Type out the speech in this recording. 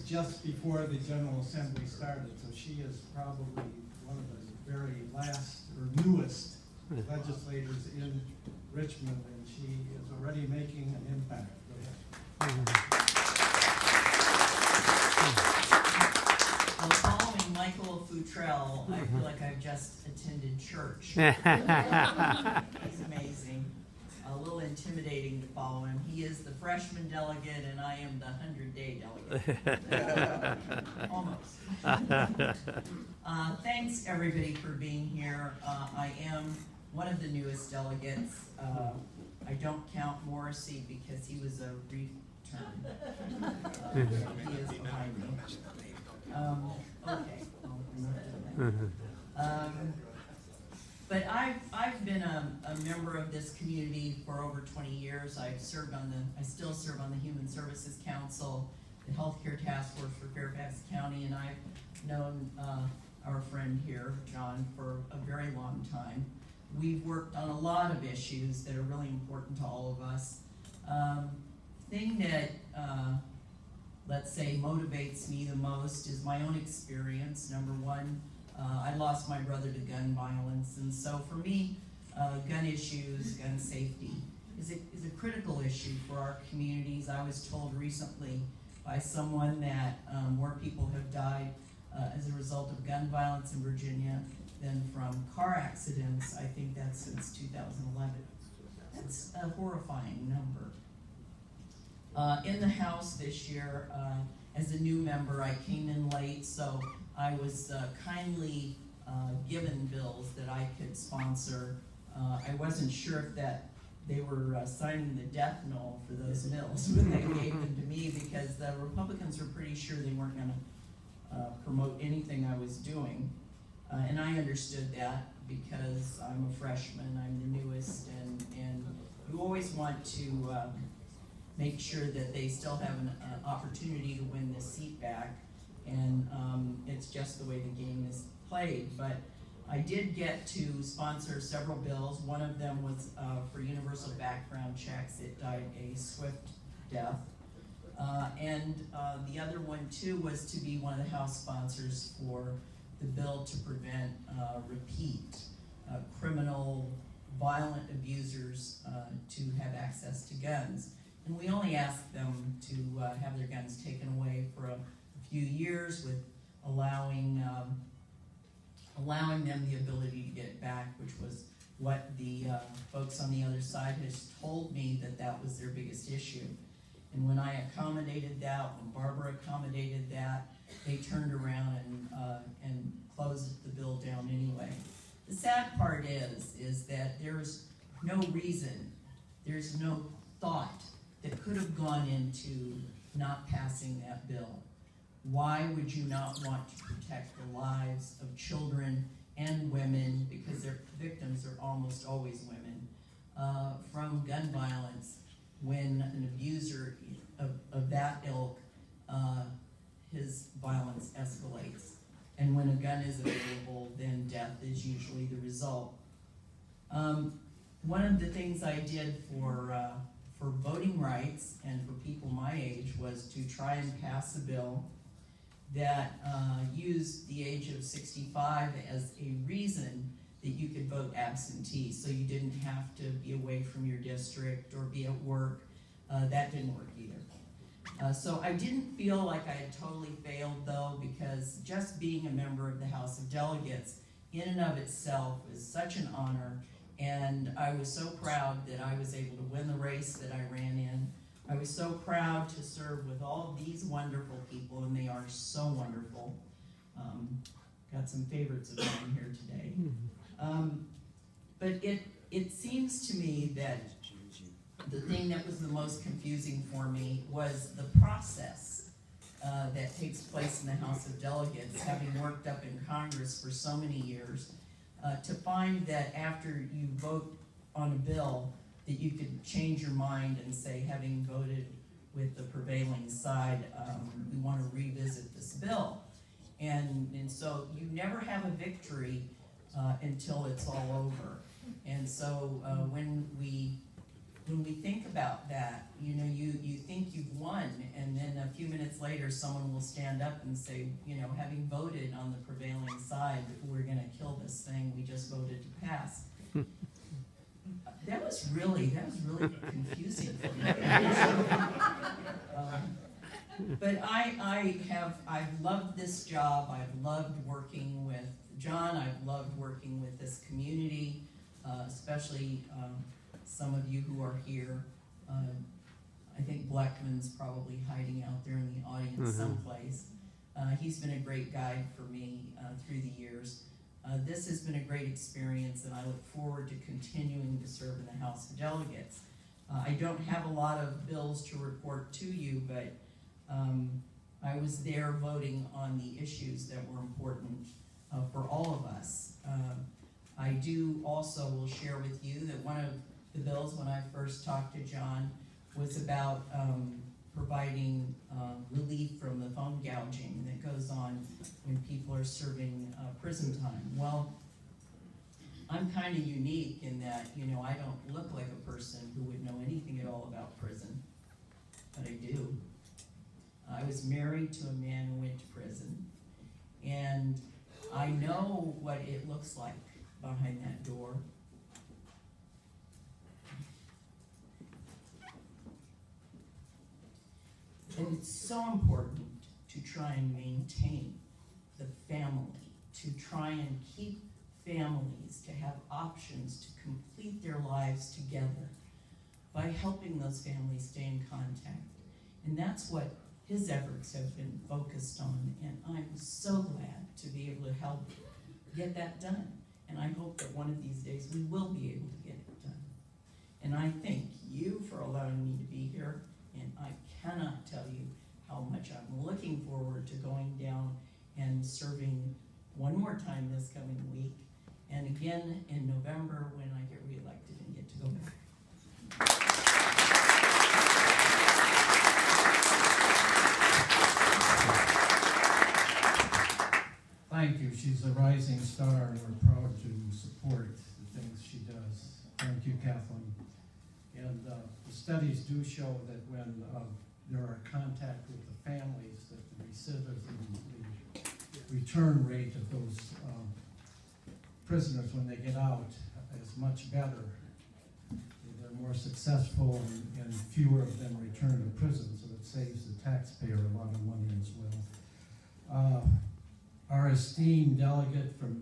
just before the General Assembly started, so she is probably one of the very last or newest legislators in Richmond, and she is already making an impact. Go ahead. Well, following Michael Futrell, I feel like I've just attended church. He's amazing. A little intimidating to follow him. He is the freshman delegate, and I am the 100-day delegate. Almost. Thanks, everybody, for being here. I am one of the newest delegates. I don't count Morrissey because he was a return. He is behind me. Okay. But I've been a member of this community for over 20 years. I still serve on the Human Services Council, the Healthcare Task Force for Fairfax County, and I've known our friend here, John, for a very long time. We've worked on a lot of issues that are really important to all of us. Thing that, let's say, motivates me the most is my own experience. Number one, I lost my brother to gun violence, and so for me, gun issues, gun safety is a critical issue for our communities. I was told recently by someone that more people have died as a result of gun violence in Virginia than from car accidents. I think that's since 2011. That's a horrifying number. In the House this year, as a new member, I came in late, so I was kindly given bills that I could sponsor. I wasn't sure if that they were signing the death knell for those bills when they gave them to me, because the Republicans were pretty sure they weren't going to promote anything I was doing. And I understood that because I'm a freshman, I'm the newest, and you always want to make sure that they still have an opportunity to win this seat back. And it's just the way the game is played. But I did get to sponsor several bills. One of them was for universal background checks. It died a swift death. And the other one, too, was to be one of the House sponsors for the bill to prevent repeat criminal, violent abusers to have access to guns. And we only asked them to have their guns taken away for a few years, with allowing them the ability to get it back, which was what the folks on the other side has told me that was their biggest issue. And when I accommodated that, when Barbara accommodated that, they turned around and closed the bill down anyway. The sad part is that there's no reason, there's no thought that could have gone into not passing that bill. Why would you not want to protect the lives of children and women, because their victims are almost always women, from gun violence when an abuser of that ilk, his violence escalates. And when a gun is available, then death is usually the result. One of the things I did for voting rights and for people my age was to try and pass a bill that used the age of 65 as a reason that you could vote absentee, so you didn't have to be away from your district or be at work. That didn't work either. So I didn't feel like I had totally failed, though, because just being a member of the House of Delegates in and of itself is such an honor, and I was so proud that I was able to win the race that I ran in. I was so proud to serve with all these wonderful people, and they are so wonderful. Got some favorites of mine here today. But it seems to me that the thing that was the most confusing for me was the process that takes place in the House of Delegates, having worked up in Congress for so many years, to find that after you vote on a bill, that you could change your mind and say, having voted with the prevailing side, we want to revisit this bill. And so you never have a victory until it's all over. And so when we when we think about that, you know, you think you've won, and then a few minutes later, someone will stand up and say, you know, having voted on the prevailing side, we're gonna kill this thing we just voted to pass. That was really confusing for me. But I've loved this job. I've loved working with John. I've loved working with this community, especially some of you who are here. I think Blackman's probably hiding out there in the audience someplace. He's been a great guide for me through the years. This has been a great experience, and I look forward to continuing to serve in the House of Delegates. I don't have a lot of bills to report to you, but I was there voting on the issues that were important for all of us. I do also will share with you that one of the bills when I first talked to John was about providing relief from the phone gouging that goes on when people are serving prison time. Well, I'm kind of unique in that, you know, I don't look like a person who would know anything at all about prison, but I do. I was married to a man who went to prison, and I know what it looks like behind that door. And it's so important to try and maintain the family, to try and keep families to have options to complete their lives together by helping those families stay in contact. And that's what his efforts have been focused on, and I'm so glad to be able to help get that done. And I hope that one of these days we will be able to get it done. And I thank you for allowing me to be here, and I cannot tell you how much I'm looking forward to going down and serving one more time this coming week, and again in November when I get reelected and get to go back. Thank you. She's a rising star, and we're proud to support the things she does. Thank you, Kathleen. And the studies do show that when there are contact with the families, that the recidivism, the return rate of those prisoners when they get out is much better. They're more successful, and fewer of them return to prison, so it saves the taxpayer a lot of money as well. Our esteemed delegate from